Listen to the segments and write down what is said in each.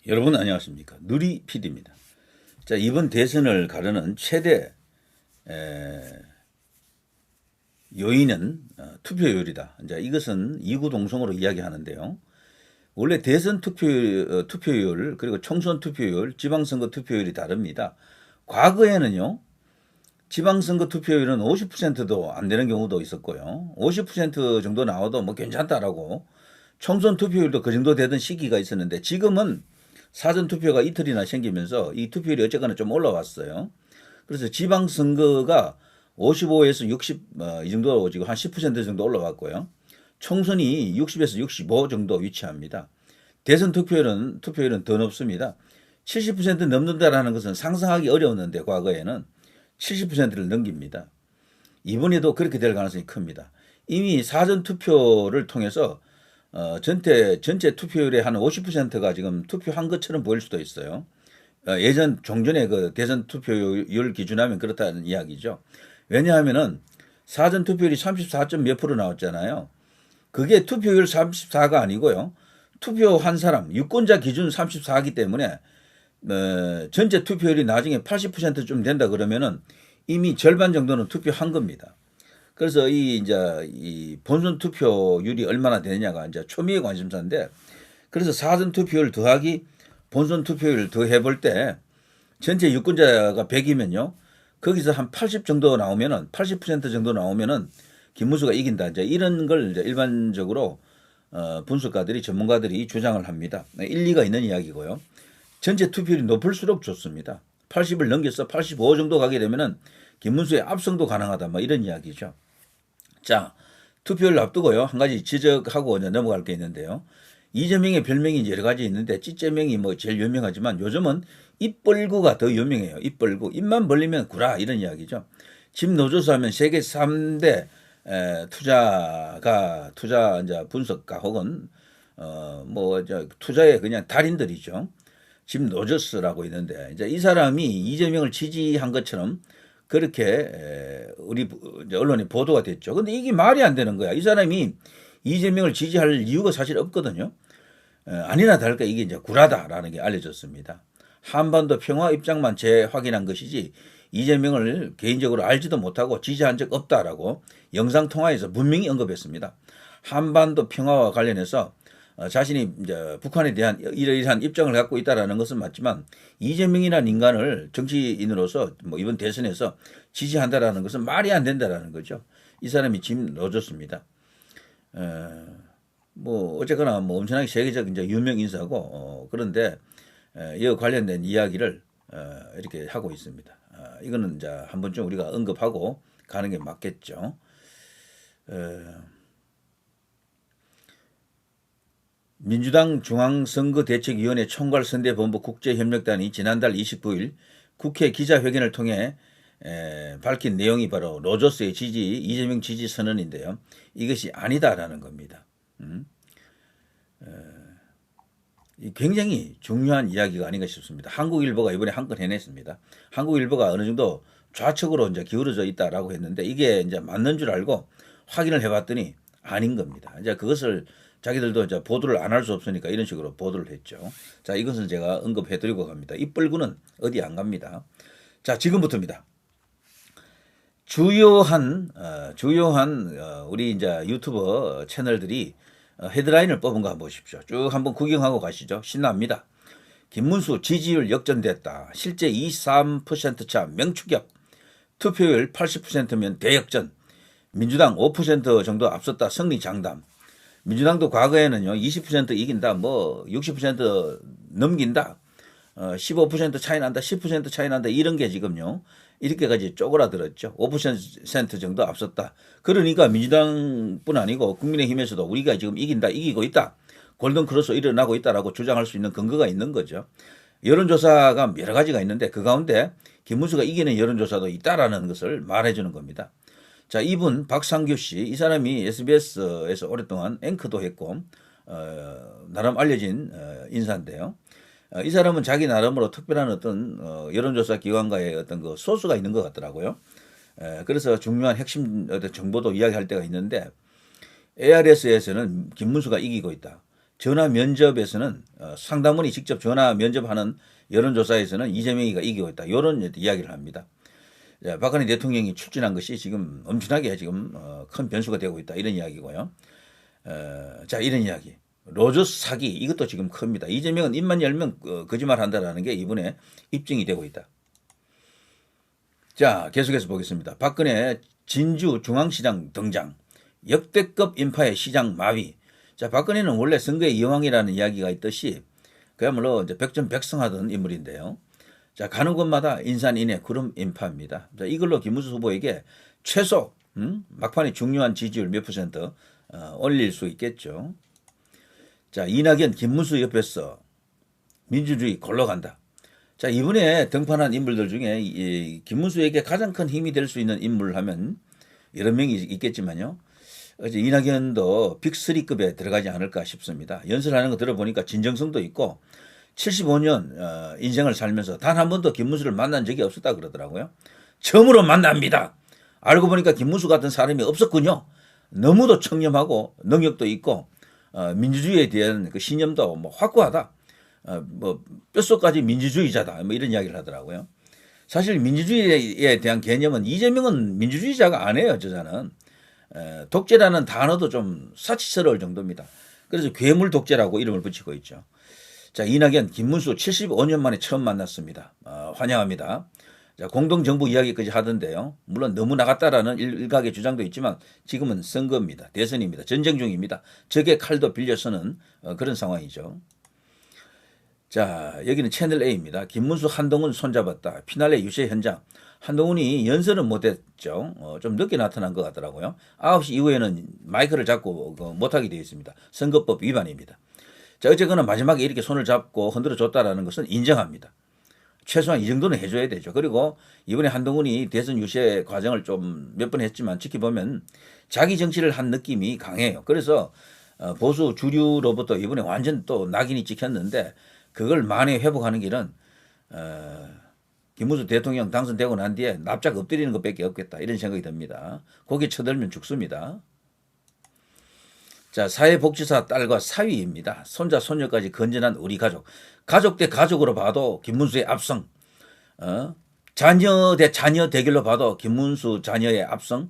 여러분 안녕하십니까. 누리 PD입니다. 자, 이번 대선을 가르는 최대 요인은 투표율이다. 이제 이것은 이구동성으로 이야기하는데요. 원래 대선 투표율 그리고 총선 투표율, 지방선거 투표율이 다릅니다. 과거에는요. 지방선거 투표율은 50%도 안 되는 경우도 있었고요. 50% 정도 나와도 뭐 괜찮다라고 총선 투표율도 그 정도 되던 시기가 있었는데 지금은 사전 투표가 이틀이나 생기면서 이 투표율이 어쨌거나 좀 올라왔어요. 그래서 지방선거가 55에서 60, 이 정도 지금 한 10% 정도 올라왔고요. 총선이 60에서 65 정도 위치합니다. 대선 투표율은 더 높습니다. 70% 넘는다라는 것은 상상하기 어려웠는데 과거에는 70%를 넘깁니다. 이번에도 그렇게 될 가능성이 큽니다. 이미 사전 투표를 통해서 전체 투표율의 한 50%가 지금 투표한 것처럼 보일 수도 있어요. 예전 종전의 그 대선 투표율 기준하면 그렇다는 이야기죠. 왜냐하면은 사전 투표율이 34점 몇 프로 나왔잖아요. 그게 투표율 34가 아니고요. 투표한 사람, 유권자 기준 34이기 때문에 전체 투표율이 나중에 80%쯤 된다 그러면은 이미 절반 정도는 투표한 겁니다. 그래서 이 본선 투표율이 얼마나 되느냐가 이제 초미의 관심사인데, 그래서 사전 투표율 더하기 본선 투표율 더 해볼 때 전체 유권자가 100이면요. 거기서 한 80 정도 나오면은 80% 정도 나오면은 김문수가 이긴다. 이제 이런 걸 이제 일반적으로 분석가들이 전문가들이 주장을 합니다. 일리가 있는 이야기고요. 전체 투표율이 높을수록 좋습니다. 80을 넘겨서 85 정도 가게 되면은 김문수의 압승도 가능하다. 뭐 이런 이야기죠. 자, 투표를 앞두고요. 한 가지 지적하고 이제 넘어갈 게 있는데요. 이재명의 별명이 여러 가지 있는데 찌재명이 뭐 제일 유명하지만 요즘은 입벌구가 더 유명해요. 입벌구. 입만 벌리면 구라 이런 이야기죠. 집 노조수 하면 세계 3대 투자 이제 분석가 혹은 투자의 그냥 달인들이죠. 집 노조스라고 있는데 이제 이 사람이 이재명을 지지한 것처럼 그렇게 우리 언론에 보도가 됐죠. 근데 이게 말이 안 되는 거야. 이 사람이 이재명을 지지할 이유가 사실 없거든요. 아니나 다를까 이게 이제 구라다라는 게 알려졌습니다. 한반도 평화 입장만 재확인한 것이지 이재명을 개인적으로 알지도 못하고 지지한 적 없다라고 영상통화에서 분명히 언급했습니다. 한반도 평화와 관련해서 자신이 이제 북한에 대한 이러이러한 입장을 갖고 있다라는 것은 맞지만 이재명이라는 인간을 정치인으로서 뭐 이번 대선에서 지지한다라는 것은 말이 안 된다라는 거죠. 이 사람이 짐 로저스입니다. 뭐 어쨌거나 뭐 엄청나게 세계적 이제 유명 인사고 그런데 이와 관련된 이야기를 이렇게 하고 있습니다. 이거는 이제 한 번쯤 우리가 언급하고 가는 게 맞겠죠. 민주당 중앙선거대책위원회 총괄선대본부 국제협력단이 지난달 29일 국회 기자회견을 통해 밝힌 내용이 바로 로저스의 이재명 지지 선언인데요. 이것이 아니다라는 겁니다. 굉장히 중요한 이야기가 아닌가 싶습니다. 한국일보가 이번에 한 건 해냈습니다. 한국일보가 어느 정도 좌측으로 이제 기울어져 있다라고 했는데 이게 이제 맞는 줄 알고 확인을 해봤더니 아닌 겁니다. 이제 그것을 자기들도 이제 보도를 안 할 수 없으니까 이런 식으로 보도를 했죠. 자, 이것은 제가 언급해드리고 갑니다. 입벌구는 어디 안 갑니다. 자, 지금부터입니다. 주요한 우리 이제 유튜버 채널들이 헤드라인을 뽑은 거 한번 보십시오. 쭉 한번 구경하고 가시죠. 신납니다. 김문수 지지율 역전됐다. 실제 23%차 명추격. 투표율 80%면 대역전. 민주당 5% 정도 앞섰다. 승리 장담. 민주당도 과거에는요 20% 이긴다, 뭐 60% 넘긴다, 15% 차이 난다, 10% 차이 난다 이런 게 지금요 이렇게까지 쪼그라들었죠. 5% 정도 앞섰다. 그러니까 민주당뿐 아니고 국민의힘에서도 우리가 지금 이기고 있다, 골든 크로스 일어나고 있다라고 주장할 수 있는 근거가 있는 거죠. 여론조사가 여러 가지가 있는데 그 가운데 김문수가 이기는 여론조사도 있다라는 것을 말해주는 겁니다. 자, 이분 박상규 씨, 이 사람이 SBS에서 오랫동안 앵커도 했고 나름 알려진 인사인데요. 이 사람은 자기 나름으로 특별한 어떤 여론조사 기관과의 어떤 그 소스가 있는 것 같더라고요. 그래서 중요한 핵심 어떤 정보도 이야기할 때가 있는데 ARS에서는 김문수가 이기고 있다. 전화 면접에서는 상당분이 직접 전화 면접하는 여론조사에서는 이재명이가 이기고 있다. 이런 이야기를 합니다. 박근혜 대통령이 출진한 것이 지금 엄청나게 지금 큰 변수가 되고 있다. 이런 이야기고요. 자, 이런 이야기. 로저스 사기 이것도 지금 큽니다. 이재명은 입만 열면 거짓말한다라는 게 이번에 입증이 되고 있다. 자, 계속해서 보겠습니다. 박근혜 진주 중앙시장 등장. 역대급 인파의 시장 마비. 자, 박근혜는 원래 선거의 여왕이라는 이야기가 있듯이 그야말로 이제 백전백승하던 인물인데요. 자, 가는 곳마다 인산인해 구름 인파입니다. 자, 이걸로 김문수 후보에게 최소 막판에 중요한 지지율 몇 퍼센트 올릴 수 있겠죠. 자, 이낙연 김문수 옆에서 민주주의 골로 간다. 자, 이번에 등판한 인물들 중에 이 김문수에게 가장 큰 힘이 될 수 있는 인물을 하면 여러 명이 있겠지만요. 어제 이낙연도 빅3급에 들어가지 않을까 싶습니다. 연설하는 거 들어보니까 진정성도 있고 75년 인생을 살면서 단 한 번도 김문수를 만난 적이 없었다 그러더라고요. 처음으로 만납니다. 알고 보니까 김문수 같은 사람이 없었군요. 너무도 청렴하고 능력도 있고 민주주의에 대한 그 신념도 뭐 확고하다. 뭐 뼛속까지 민주주의자다. 뭐 이런 이야기를 하더라고요. 사실 민주주의에 대한 개념은 이재명은 민주주의자가 아니에요. 저자는. 독재라는 단어도 좀 사치스러울 정도입니다. 그래서 괴물 독재라고 이름을 붙이고 있죠. 자, 이낙연, 김문수 75년 만에 처음 만났습니다. 환영합니다. 자, 공동정부 이야기까지 하던데요. 물론 너무 나갔다라는 일각의 주장도 있지만 지금은 선거입니다. 대선입니다. 전쟁 중입니다. 적의 칼도 빌려 쓰는 그런 상황이죠. 자, 여기는 채널 A입니다. 김문수 한동훈 손잡았다. 피날레 유세 현장. 한동훈이 연설은 못했죠. 좀 늦게 나타난 것 같더라고요. 9시 이후에는 마이크를 잡고 못하게 되어 있습니다. 선거법 위반입니다. 자, 어쨌거나 마지막에 이렇게 손을 잡고 흔들어 줬다라는 것은 인정합니다. 최소한 이 정도는 해줘야 되죠. 그리고 이번에 한동훈이 대선 유세 과정을 좀 몇 번 했지만 지켜보면 자기 정치를 한 느낌이 강해요. 그래서 보수 주류로부터 이번에 완전 또 낙인이 찍혔는데 그걸 만회 회복하는 길은 김문수 대통령 당선되고 난 뒤에 납작 엎드리는 것밖에 없겠다 이런 생각이 듭니다. 거기에 쳐들면 죽습니다. 자, 사회복지사 딸과 사위입니다. 손자 손녀까지 건전한 우리 가족. 가족 대 가족으로 봐도 김문수의 압승. 자녀 대 자녀 대결로 봐도 김문수 자녀의 압승.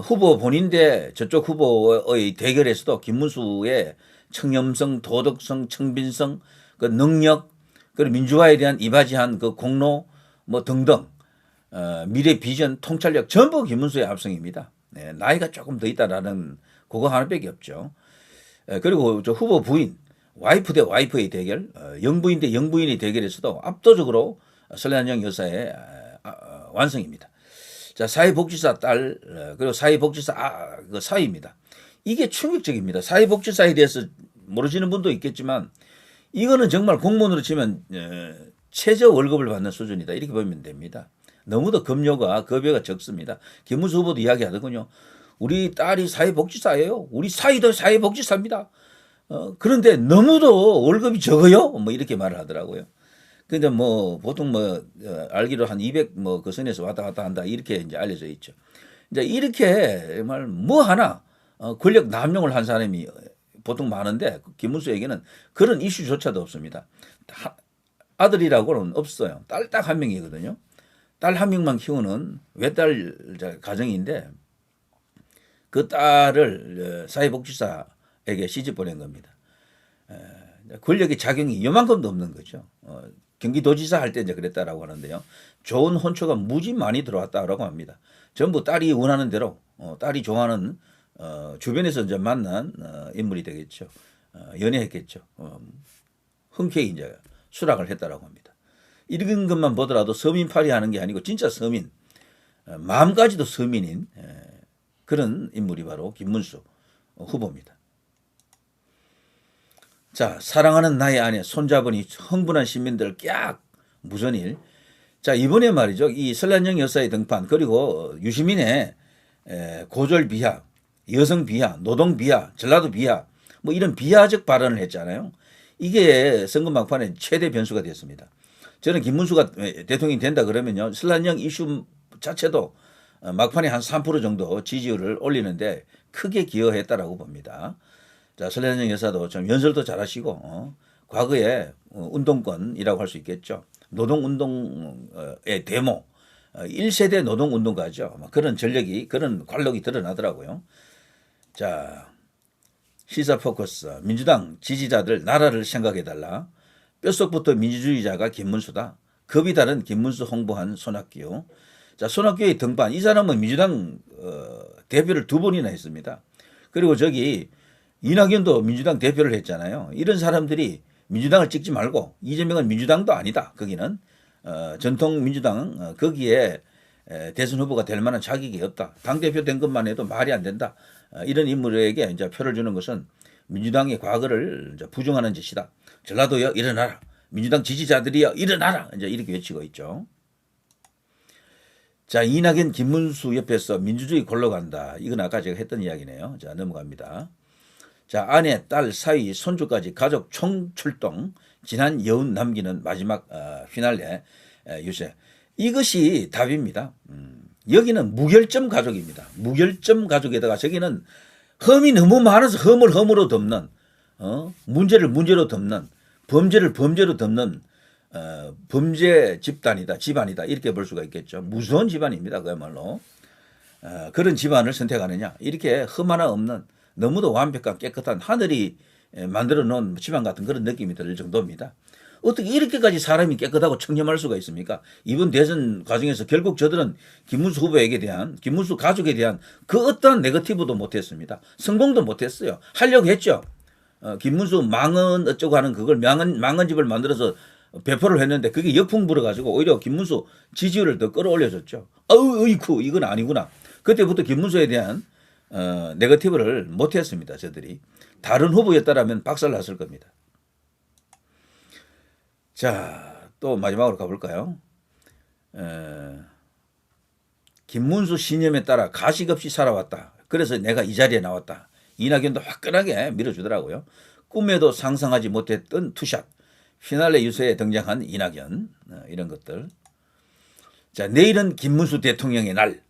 후보 본인 대 저쪽 후보의 대결에서도 김문수의 청렴성, 도덕성, 청빈성, 그 능력, 그리고 민주화에 대한 이바지한 그 공로 뭐 등등 미래 비전, 통찰력 전부 김문수의 압승입니다. 네, 나이가 조금 더 있다라는 그거 하나밖에 없죠. 그리고 저 후보 부인, 와이프 대 와이프의 대결, 영부인 대 영부인의 대결에서도 압도적으로 설란영 여사의 완승입니다. 자, 사회복지사 딸, 그리고 사회복지사 그 사위입니다. 이게 충격적입니다. 사회복지사에 대해서 모르시는 분도 있겠지만 이거는 정말 공무원으로 치면 최저 월급을 받는 수준이다. 이렇게 보면 됩니다. 너무도 급료가 급여가 적습니다. 김문수 후보도 이야기하더군요. 우리 딸이 사회복지사예요. 우리 사위도 사회복지사입니다. 그런데 너무도 월급이 적어요. 뭐 이렇게 말을 하더라고요. 근데 뭐 보통 뭐 알기로 한 200 뭐 그 선에서 왔다 갔다 한다 이렇게 이제 알려져 있죠. 이제 이렇게 정말 뭐 하나 권력 남용을 한 사람이 보통 많은데 김문수에게는 그런 이슈조차도 없습니다. 아들이라고는 없어요. 딸 딱 한 명이거든요. 딸 한 명만 키우는 외딸 가정인데 그 딸을 사회복지사에게 시집 보낸 겁니다. 권력의 작용이 요만큼도 없는 거죠. 경기도지사 할 때 이제 그랬다라고 하는데요. 좋은 혼초가 무지 많이 들어왔다라고 합니다. 전부 딸이 원하는 대로 딸이 좋아하는 주변에서 이제 만난 인물이 되겠죠. 연애했겠죠. 흔쾌히 이제 수락을 했다라고 합니다. 이런 것만 보더라도 서민팔이 하는 게 아니고 진짜 서민, 마음까지도 서민인 그런 인물이 바로 김문수 후보입니다. 자, 사랑하는 나의 아내 손잡으니 흥분한 시민들 깍 무전일. 자, 이번에 말이죠. 이 설란영 여사의 등판 그리고 유시민의 고졸 비하, 여성 비하, 노동 비하, 전라도 비하 뭐 이런 비하적 발언을 했잖아요. 이게 선거 막판에 최대 변수가 됐습니다. 저는 김문수가 대통령이 된다 그러면요. 설란영 이슈 자체도 막판에 한 3% 정도 지지율을 올리는데 크게 기여했다라고 봅니다. 자, 설현정 여사도 좀 연설도 잘하시고 과거에 운동권이라고 할 수 있겠죠. 노동운동의 데모, 1세대 노동운동가죠. 그런 전력이 그런 관록이 드러나더라고요. 자, 시사 포커스 민주당 지지자들 나라를 생각해달라. 뼛속부터 민주주의자가 김문수다. 급이 다른 김문수 홍보한 손학규. 자, 손학규의 등판. 이 사람은 민주당 대표를 2번이나 했습니다. 그리고 저기 이낙연도 민주당 대표를 했잖아요. 이런 사람들이 민주당을 찍지 말고 이재명은 민주당도 아니다. 거기는 전통 민주당 거기에 대선 후보가 될 만한 자격이 없다. 당대표 된 것만 해도 말이 안 된다. 이런 인물에게 이제 표를 주는 것은 민주당의 과거를 이제 부정하는 짓이다. 전라도여 일어나라. 민주당 지지자들이여 일어나라. 이제 이렇게 외치고 있죠. 자, 이낙연 김문수 옆에서 민주주의 골로 간다. 이건 아까 제가 했던 이야기네요. 자, 넘어갑니다. 자, 아내, 딸, 사위, 손주까지 가족 총출동. 지난 여운 남기는 마지막 피날레 유세. 이것이 답입니다. 여기는 무결점 가족입니다. 무결점 가족에다가 저기는 험이 너무 많아서 험을 험으로 덮는 문제를 문제로 덮는 범죄를 범죄로 덮는 범죄 집안이다 이렇게 볼 수가 있겠죠. 무서운 집안입니다. 그야말로 그런 집안을 선택하느냐 이렇게 흠 하나 없는 너무도 완벽한 깨끗한 하늘이 만들어 놓은 집안 같은 그런 느낌이 들 정도입니다. 어떻게 이렇게까지 사람이 깨끗하고 청렴할 수가 있습니까? 이번 대선 과정에서 결국 저들은 김문수 후보에게 대한 김문수 가족에 대한 그 어떠한 네거티브도 못했습니다. 성공도 못했어요. 하려고 했죠. 김문수 망언 어쩌고 하는 그걸 망언집을 만들어서 배포를 했는데 그게 역풍 불어가지고 오히려 김문수 지지율을 더 끌어올려줬죠. 어이쿠 이건 아니구나. 그때부터 김문수에 대한 네거티브를 못했습니다. 저들이. 다른 후보였다라면 박살났을 겁니다. 자, 또 마지막으로 가볼까요? 김문수 신념에 따라 가식 없이 살아왔다. 그래서 내가 이 자리에 나왔다. 이낙연도 화끈하게 밀어주더라고요. 꿈에도 상상하지 못했던 투샷. 피날레 유세에 등장한 이낙연. 이런 것들. 자, 내일은 김문수 대통령의 날.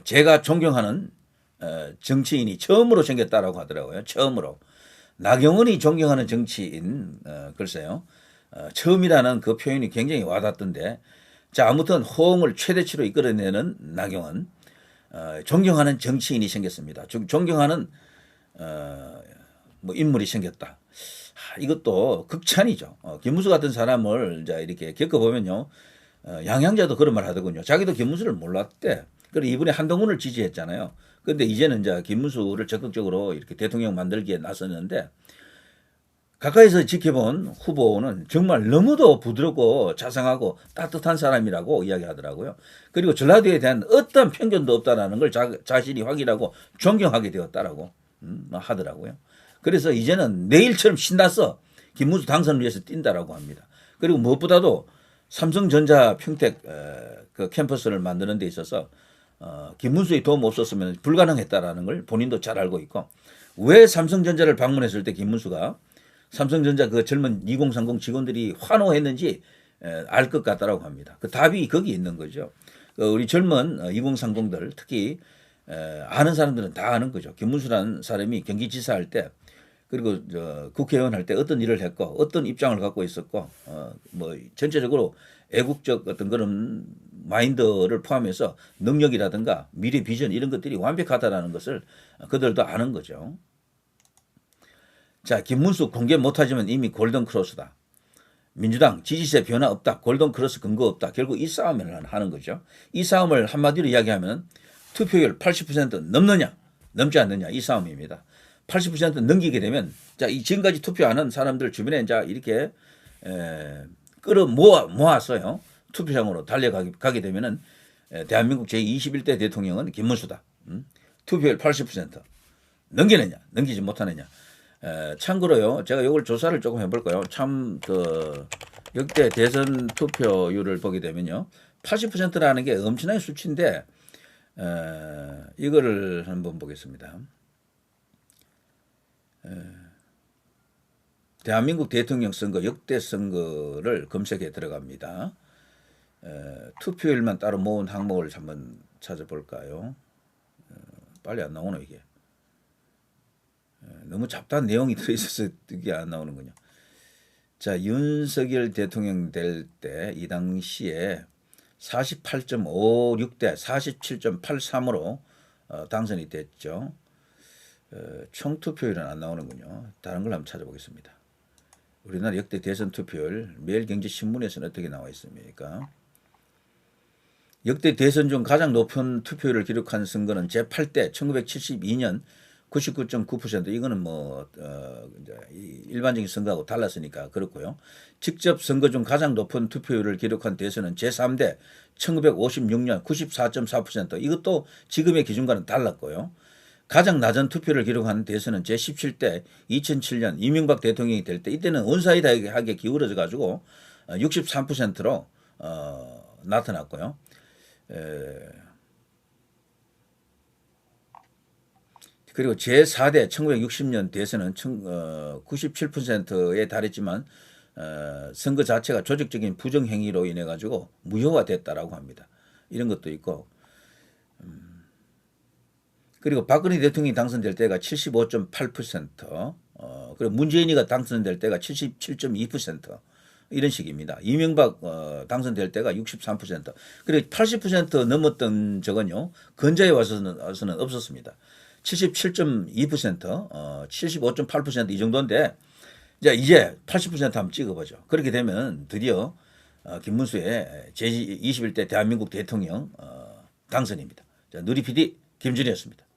제가 존경하는 정치인이 처음으로 생겼다라고 하더라고요. 처음으로. 나경원이 존경하는 정치인. 글쎄요. 처음이라는 그 표현이 굉장히 와닿던데. 자, 아무튼 호응을 최대치로 이끌어내는 나경원. 존경하는 정치인이 생겼습니다. 존경하는 뭐 인물이 생겼다. 이것도 극찬이죠. 김문수 같은 사람을 이제 이렇게 겪어보면요. 양양자도 그런 말 하더군요. 자기도 김문수를 몰랐대. 그리고 이분이 한동훈을 지지했잖아요. 그런데 이제는 이제 김문수를 적극적으로 이렇게 대통령 만들기에 나섰는데 가까이서 지켜본 후보는 정말 너무도 부드럽고 자상하고 따뜻한 사람이라고 이야기하더라고요. 그리고 전라도에 대한 어떤 편견도 없다라는 걸 자신이 확인하고 존경하게 되었다라고 하더라고요. 그래서 이제는 내일처럼 신나서 김문수 당선을 위해서 뛴다라고 합니다. 그리고 무엇보다도 삼성전자 평택 그 캠퍼스를 만드는 데 있어서 김문수의 도움 없었으면 불가능했다라는 걸 본인도 잘 알고 있고 왜 삼성전자를 방문했을 때 김문수가 삼성전자 그 젊은 2030 직원들이 환호했는지 알 것 같다라고 합니다. 그 답이 거기 있는 거죠. 우리 젊은 2030들 특히 아는 사람들은 다 아는 거죠. 김문수라는 사람이 경기지사 할 때 그리고 국회의원 할 때 어떤 일을 했고 어떤 입장을 갖고 있었고 뭐 전체적으로 애국적 어떤 그런 마인드를 포함해서 능력이라든가 미래 비전 이런 것들이 완벽하다라는 것을 그들도 아는 거죠. 자, 김문수 공개 못하지만 이미 골든크로스다. 민주당 지지세 변화 없다. 골든크로스 근거 없다. 결국 이 싸움을 하는 거죠. 이 싸움을 한마디로 이야기하면 투표율 80% 넘느냐 넘지 않느냐 이 싸움입니다. 80% 넘기게 되면 자, 이 지금까지 투표하는 사람들 주변에 이제 이렇게 끌어 모았어요. 투표장으로 달려가게 되면은 대한민국 제21대 대통령은 김문수다. 투표율 80% 넘기느냐 넘기지 못하느냐. 참고로요, 제가 이걸 조사를 조금 해볼까요? 참, 역대 대선 투표율을 보게 되면요, 80%라는 게 엄청나게 수치인데, 이거를 한번 보겠습니다. 대한민국 대통령 선거, 역대 선거를 검색해 들어갑니다. 투표율만 따로 모은 항목을 한번 찾아볼까요? 빨리 안 나오네, 이게. 너무 잡다한 내용이 들어있어서 이게 안 나오는군요. 자, 윤석열 대통령 될 때 이 당시에 48.56대 47.83으로 당선이 됐죠. 총투표율은 안 나오는군요. 다른 걸 한번 찾아보겠습니다. 우리나라 역대 대선 투표율 매일경제신문에서는 어떻게 나와 있습니까? 역대 대선 중 가장 높은 투표율을 기록한 선거는 제8대 1972년 99.9%. 이거는 이제 일반적인 선거하고 달랐으니까 그렇고요. 직접 선거 중 가장 높은 투표율을 기록한 대선은 제3대 1956년 94.4%. 이것도 지금의 기준과는 달랐고요. 가장 낮은 투표를 기록한 대선은 제17대 2007년 이명박 대통령이 될 때, 이때는 원사이드하게 기울어져 가지고 63%로 나타났고요. 그리고 제4대 1960년 대선은 97%에 달했지만 선거 자체가 조직적인 부정행위로 인해 가지고 무효화됐다라고 합니다. 이런 것도 있고, 그리고 박근혜 대통령이 당선될 때가 75.8%, 그리고 문재인이가 당선될 때가 77.2%, 이런 식입니다. 이명박 당선될 때가 63%, 그리고 80% 넘었던 적은요, 근자에 와서는 없었습니다. 77.2%, 75.8% 이 정도인데, 이제 80% 한번 찍어보죠. 그렇게 되면 드디어 김문수의 제21대 대한민국 대통령 당선입니다. 자, 누리 PD 김준이었습니다.